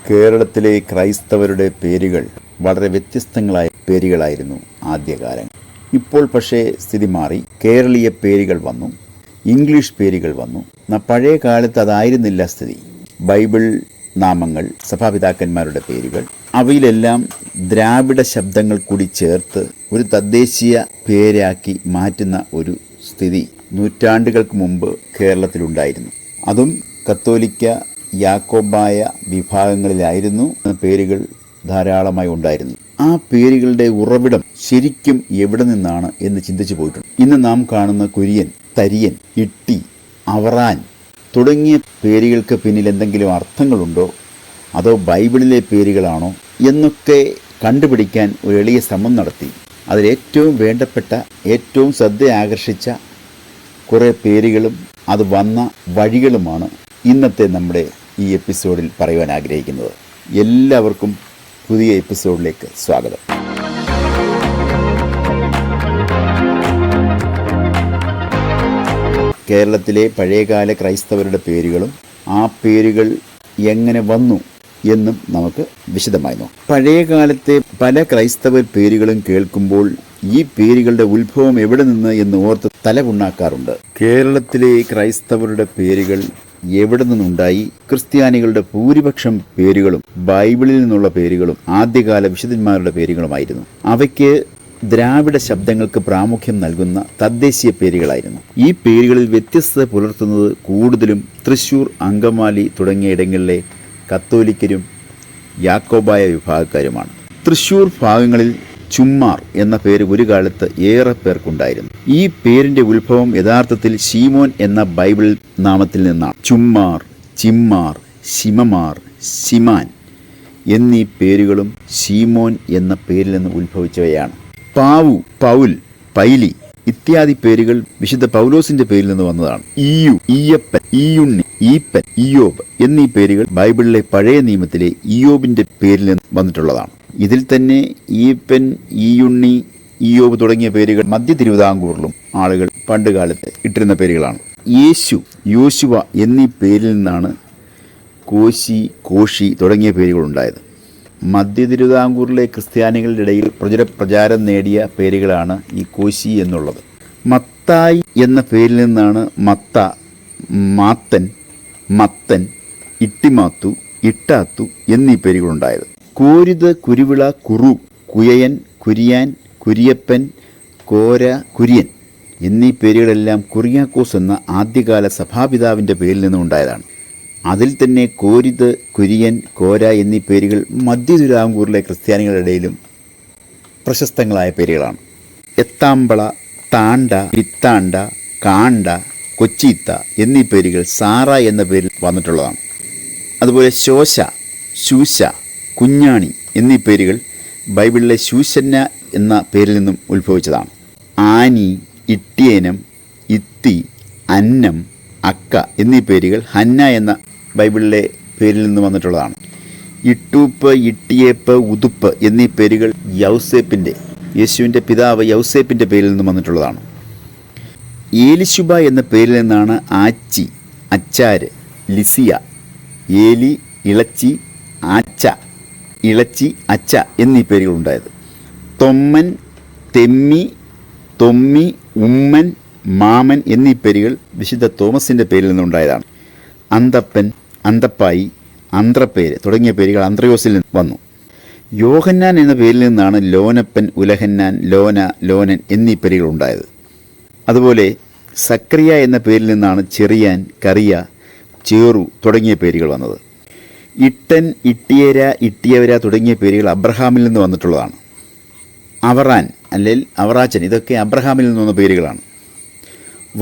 കേരളത്തിലെ ക്രൈസ്തവരുടെ പേരുകൾ വളരെ വ്യത്യസ്തങ്ങളായ പേരുകളായിരുന്നു ആദ്യകാലം. ഇപ്പോൾ പക്ഷേ സ്ഥിതി മാറി. കേരളീയ പേരുകൾ വന്നു, ഇംഗ്ലീഷ് പേരുകൾ വന്നു. പഴയ കാലത്ത് അതായിരുന്നില്ല സ്ഥിതി. ബൈബിൾ നാമങ്ങൾ, സഭാപിതാക്കന്മാരുടെ പേരുകൾ, അവയിലെല്ലാം ദ്രാവിഡ ശബ്ദങ്ങൾ കൂടി ചേർത്ത് ഒരു തദ്ദേശീയ പേരാക്കി മാറ്റുന്ന ഒരു സ്ഥിതി നൂറ്റാണ്ടുകൾക്ക് മുമ്പ് കേരളത്തിലുണ്ടായിരുന്നു. അതും കത്തോലിക്ക യാക്കോബായ വിഭാഗങ്ങളിലായിരുന്നു പേരുകൾ ധാരാളമായി ഉണ്ടായിരുന്നു. ആ പേരുകളുടെ ഉറവിടം ശരിക്കും എവിടെ നിന്നാണ് എന്ന് ചിന്തിച്ചു പോയിട്ടുണ്ട്. ഇന്ന് നാം കാണുന്ന കുര്യൻ, തരിയൻ, ഇട്ടി, അവറാൻ തുടങ്ങിയ പേരുകൾക്ക് പിന്നിൽ എന്തെങ്കിലും അർത്ഥങ്ങളുണ്ടോ, അതോ ബൈബിളിലെ പേരുകളാണോ എന്നൊക്കെ കണ്ടുപിടിക്കാൻ ഒരു എളിയ ശ്രമം നടത്തി. അതിലേറ്റവും വേണ്ടപ്പെട്ട, ഏറ്റവും ശ്രദ്ധ ആകർഷിച്ച കുറേ പേരുകളും അത് വന്ന വഴികളുമാണ് ഇന്നത്തെ നമ്മുടെ ഈ എപ്പിസോഡിൽ പറയുവാൻ ആഗ്രഹിക്കുന്നത്. എല്ലാവർക്കും പുതിയ എപ്പിസോഡിലേക്ക് സ്വാഗതം. കേരളത്തിലെ പഴയകാല ക്രൈസ്തവരുടെ പേരുകളും ആ പേരുകൾ എങ്ങനെ വന്നു എന്നും നമുക്ക് വിശദമായി നോക്കാം. പഴയകാലത്തെ പല ക്രൈസ്തവ പേരുകളും കേൾക്കുമ്പോൾ ഈ പേരുകളുടെ ഉത്ഭവം എവിടെ നിന്ന് എന്ന് ഓർത്ത് തലപുണ്ണാക്കാറുണ്ട്. കേരളത്തിലെ ക്രൈസ്തവരുടെ പേരുകൾ എവിടെ നിന്നുണ്ടായി? ക്രിസ്ത്യാനികളുടെ ഭൂരിപക്ഷം പേരുകളും ബൈബിളിൽ നിന്നുള്ള പേരുകളും ആദ്യകാല വിശുദ്ധന്മാരുടെ പേരുകളുമായിരുന്നു. അവയ്ക്ക് ദ്രാവിഡ ശബ്ദങ്ങൾക്ക് പ്രാമുഖ്യം നൽകുന്ന തദ്ദേശീയ പേരുകളായിരുന്നു. ഈ പേരുകളിൽ വ്യത്യസ്തത പുലർത്തുന്നത് കൂടുതലും തൃശ്ശൂർ, അങ്കമാലി തുടങ്ങിയ ഇടങ്ങളിലെ കത്തോലിക്കരും യാക്കോബായ വിഭാഗക്കാരുമാണ്. തൃശ്ശൂർ ഭാഗങ്ങളിൽ ചുമ്മാർ എന്ന പേര് ഒരു കാലത്ത് ഏറെ പേർക്കുണ്ടായിരുന്നു. ഈ പേരിന്റെ ഉത്ഭവം യഥാർത്ഥത്തിൽ ശീമോൻ എന്ന ബൈബിൾ നാമത്തിൽ നിന്നാണ്. ചുമ്മാർ, ചിമ്മാർ, ശിമമാർ, ശിമാൻ എന്നീ പേരുകളും ശീമോൻ എന്ന പേരിൽ നിന്ന് ഉത്ഭവിച്ചവയാണ്. പാവു, പൗൽ, പൈലി ഇത്യാദി പേരുകൾ വിശുദ്ധ പൗലോസിന്റെ പേരിൽ നിന്ന് വന്നതാണ്. ഈയു, ഈയപ്പൻ, ഈയുണ്ണി, ഈപ്പൻ, ഇയോബ് എന്നീ പേരുകൾ ബൈബിളിലെ പഴയ നിയമത്തിലെ ഇയോബിന്റെ പേരിൽ നിന്ന് വന്നിട്ടുള്ളതാണ്. ഇതിൽ തന്നെ ഈപ്പൻ, ഈയുണ്ണി, ഇയോബ് തുടങ്ങിയ പേരുകൾ മധ്യ തിരുവിതാംകൂറിലും ആളുകൾ പണ്ടുകാലത്ത് ഇട്ടിരുന്ന പേരുകളാണ്. യേശു, യോശുവ എന്നീ പേരിൽ നിന്നാണ് കോശി, കോഷി തുടങ്ങിയ പേരുകൾ ഉണ്ടായത്. മധ്യ തിരുവിതാംകൂറിലെ ക്രിസ്ത്യാനികളുടെ ഇടയിൽ പ്രചാരം നേടിയ പേരുകളാണ് ഈ കോശി എന്നുള്ളത്. മത്തായി എന്ന പേരിൽ നിന്നാണ് മത്ത, മാത്തൻ, മത്തൻ, ഇട്ടിമാത്തു, ഇട്ടാത്തു എന്നീ പേരുകളുണ്ടായത്. കോരിത്, കുരുവിള, കുറു, കുയയൻ, കുരിയാൻ, കുരിയപ്പൻ, കോര, കുര്യൻ എന്നീ പേരുകളെല്ലാം കുറിയാക്കോസ് എന്ന ആദ്യകാല സഭാപിതാവിൻ്റെ പേരിൽ നിന്നുണ്ടായതാണ്. അതിൽ തന്നെ കോരിത്, കുര്യൻ, കോര എന്നീ പേരുകൾ മധ്യ തിരുവിതാംകൂറിലെ ക്രിസ്ത്യാനികളുടെ ഇടയിലും പ്രശസ്തങ്ങളായ പേരുകളാണ്. എത്താമ്പള, താണ്ട, പിത്താണ്ട, കാണ്ട, കൊച്ചീത്ത എന്നീ പേരുകൾ സാറ എന്ന പേരിൽ വന്നിട്ടുള്ളതാണ്. അതുപോലെ ശോശ, ശൂശ, കുഞ്ഞാണി എന്നീ പേരുകൾ ബൈബിളിലെ ശൂശന്ന എന്ന പേരിൽ നിന്നും ഉത്ഭവിച്ചതാണ്. ആനി, ഇട്ടിയേനം, ഇത്തി, അന്നം, അക്ക എന്നീ പേരുകൾ ഹന്ന എന്ന ബൈബിളിലെ പേരിൽ നിന്ന് വന്നിട്ടുള്ളതാണ്. ഇട്ടൂപ്പ്, ഇട്ടിയേപ്പ്, ഉതുപ്പ് എന്നീ പേരുകൾ യൗസേപ്പിൻ്റെ, യേശുവിൻ്റെ പിതാവ് യൗസേപ്പിൻ്റെ പേരിൽ നിന്ന് വന്നിട്ടുള്ളതാണ്. ഏലിശുബ എന്ന പേരിൽ നിന്നാണ് ആച്ചി, അച്ചാര്, ലിസിയ, ഏലി, ഇളച്ചി, ആച്ച, ഇളച്ചി, അച്ച എന്നീ പേരുകളുണ്ടായത്. തൊമ്മൻ, തെമ്മി, തൊമ്മി, ഉമ്മൻ, മാമൻ എന്നീ പേരുകൾ വിശുദ്ധ തോമസിൻ്റെ പേരിൽ നിന്നുണ്ടായതാണ്. അന്തപ്പൻ, അന്തപ്പായി, അന്ത്രപ്പേര് തുടങ്ങിയ പേരുകൾ അന്ത്രയോസിൽ നിന്ന് വന്നു. യോഹന്നാൻ എന്ന പേരിൽ നിന്നാണ് ലോനപ്പൻ, ഉലഹന്നാൻ, ലോന, ലോനൻ എന്നീ പേരുകൾ ഉണ്ടായത്. അതുപോലെ സക്രിയ എന്ന പേരിൽ നിന്നാണ് ചെറിയാൻ, കറിയ, ചേറു തുടങ്ങിയ പേരുകൾ വന്നത്. ഇട്ടൻ, ഇട്ടിയര, ഇട്ടിയവര തുടങ്ങിയ പേരുകൾ അബ്രഹാമിൽ നിന്ന് വന്നിട്ടുള്ളതാണ്. അവറാൻ അല്ലെങ്കിൽ അവറാച്ചൻ ഇതൊക്കെ അബ്രഹാമിൽ നിന്ന് വന്ന പേരുകളാണ്.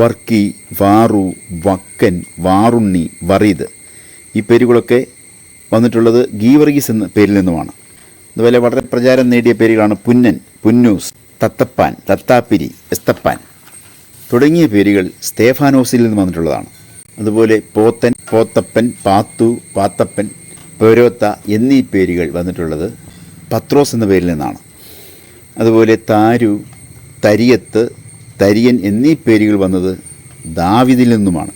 വർക്കി, വാറു, വക്കൻ, വാറുണ്ണി, വറീദ് ഈ പേരുകളൊക്കെ വന്നിട്ടുള്ളത് ഗീവർഗീസ് എന്ന പേരിൽ നിന്നുമാണ്. അതുപോലെ വളരെ പ്രചാരം നേടിയ പേരുകളാണ് പുന്നൻ, പുന്നൂസ്, തത്തപ്പാൻ, തത്താപ്പിരി, എസ്തപ്പാൻ തുടങ്ങിയ പേരുകൾ സ്തേഫാനോസിൽ നിന്ന് വന്നിട്ടുള്ളതാണ്. അതുപോലെ പോത്തൻ, പോത്തപ്പൻ, പാത്തു, പാത്തപ്പൻ, പേരോത്ത എന്നീ പേരുകൾ വന്നിട്ടുള്ളത് പത്രോസ് എന്ന പേരിൽ നിന്നാണ്. അതുപോലെ താരു, തരിയത്ത്, തരിയൻ എന്നീ പേരുകൾ വന്നത് ദാവീദിൽ നിന്നുമാണ്.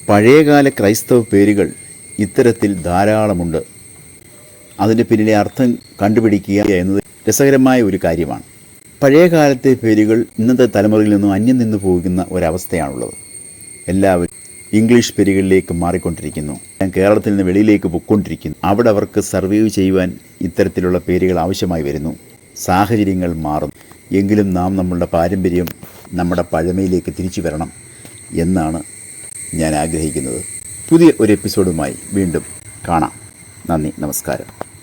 പഴയകാല ക്രൈസ്തവ പേരുകൾ ഇത്തരത്തിൽ ധാരാളമുണ്ട്. അതിൻ്റെ പിന്നിലെ അർത്ഥം കണ്ടുപിടിക്കുക എന്നത് രസകരമായ ഒരു കാര്യമാണ്. പഴയ കാലത്തെ പേരുകൾ ഇന്നത്തെ തലമുറയിൽ നിന്നും അന്യം നിന്ന് പോകുന്ന ഒരവസ്ഥയാണുള്ളത്. എല്ലാവരും ഇംഗ്ലീഷ് പേരുകളിലേക്ക് മാറിക്കൊണ്ടിരിക്കുന്നു. കേരളത്തിൽ നിന്ന് വെളിയിലേക്ക് പൊയ്ക്കൊണ്ടിരിക്കുന്നു. അവിടെ അവർക്ക് സർവൈവ് ചെയ്യുവാൻ ഇത്തരത്തിലുള്ള പേരുകൾ ആവശ്യമായി വരുന്നു. സാഹചര്യങ്ങൾ മാറും. എങ്കിലും നാം നമ്മളുടെ പാരമ്പര്യം, നമ്മുടെ പഴമയിലേക്ക് തിരിച്ചു വരണം എന്നാണ് ഞാൻ ആഗ്രഹിക്കുന്നത്. പുതിയ ഒരു എപ്പിസോഡുമായി വീണ്ടും കാണാം. നന്ദി, നമസ്കാരം.